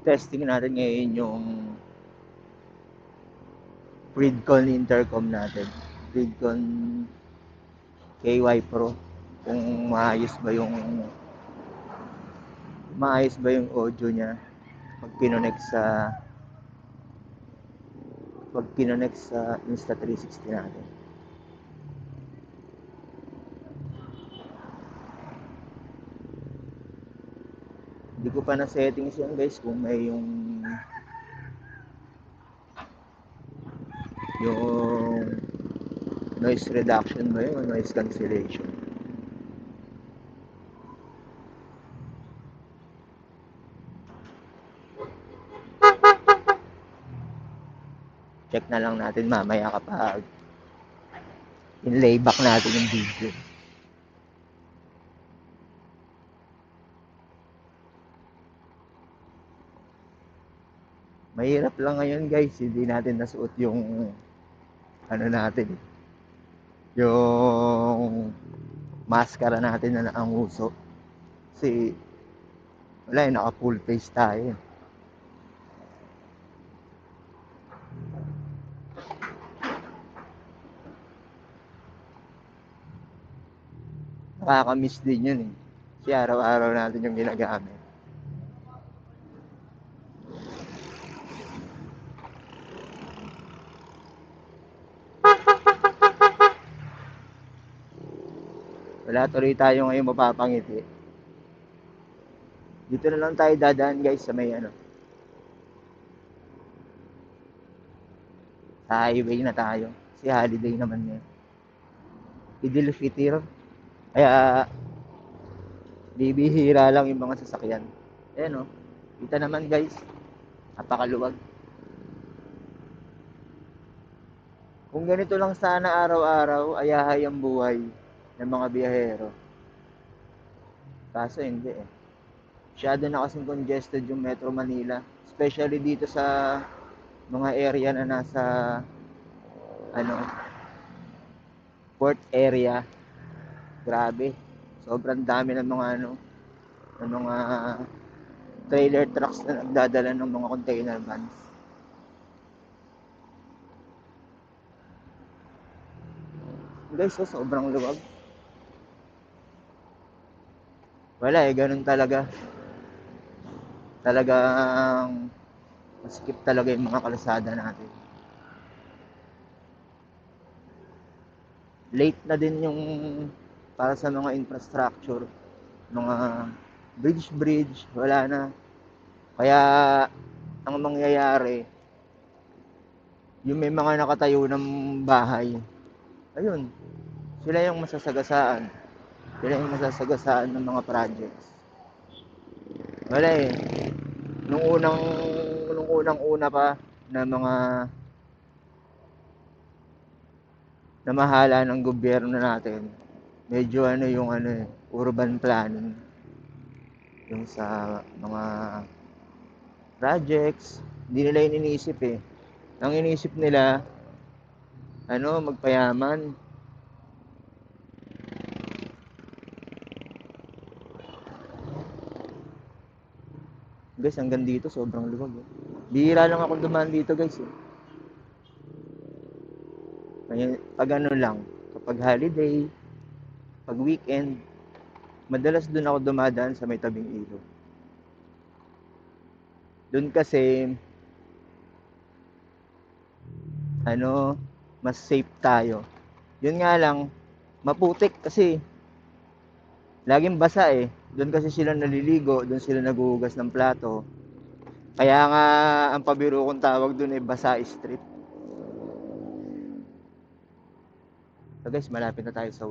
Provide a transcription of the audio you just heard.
Testing natin ngayon yung Gridcon intercom natin. Gridcon KY Pro. Kung maayos ba yung audio niya pag kinonek sa Insta360 natin. Hindi ko pa na settings yan guys kung may yung noise reduction ba yun o noise cancellation. Check na lang natin mamaya kapag in-layback natin yung video. Mahirap lang ngayon guys, hindi natin nasuot yung ano natin, yung maskara natin na naanguso. Kasi wala, naka full face tayo. Nakakamiss din yun eh. Kasi araw-araw natin yung ginagamit. Wala tuloy tayo ngayon mapapangiti. Dito na lang tayo dadaan guys sa may sa highway na tayo. Kasi holiday naman ngayon. Idil Fitr. Kaya bibihira lang yung mga sasakyan. Ayan o. Kita naman guys. Napakaluwag. Kung ganito lang sana araw-araw, ayahay ang buhay ng mga biyahero. Kaso hindi eh. Masyado na kasing congested yung Metro Manila. Especially dito sa mga area na nasa port area. Grabe. Sobrang dami ng mga ng mga trailer trucks na nagdadala ng mga container vans. Guys, sobrang luwag. Wala eh, ganun talaga. Talagang skip talaga yung mga kalsada natin. Late na din yung para sa mga infrastructure, mga bridge, wala na. Kaya ang mangyayari, yung may mga nakatayo ng bahay, ayun, sila yung masasagasaan. Sila yung masasagasaan ng mga projects. Wala eh. Nung unang-una pa na mga namahala ng gobyerno natin, medyo yung urban planning. Yung sa mga projects, hindi nila iniisip eh. Ang iniisip nila, magpayaman. Guys, hanggang dito sobrang luwag eh. Bihira lang ako dumaan dito guys eh. Kaya pag lang, kapag holiday, pag weekend, madalas doon ako dumadaan sa may tabing ilog. Doon kasi mas safe tayo. Yun nga lang, maputik kasi laging basa eh. Doon kasi sila naliligo, doon sila naguhugas ng plato. Kaya nga ang pabiro kong tawag doon ay Basa Street. So guys, malapit na tayo sa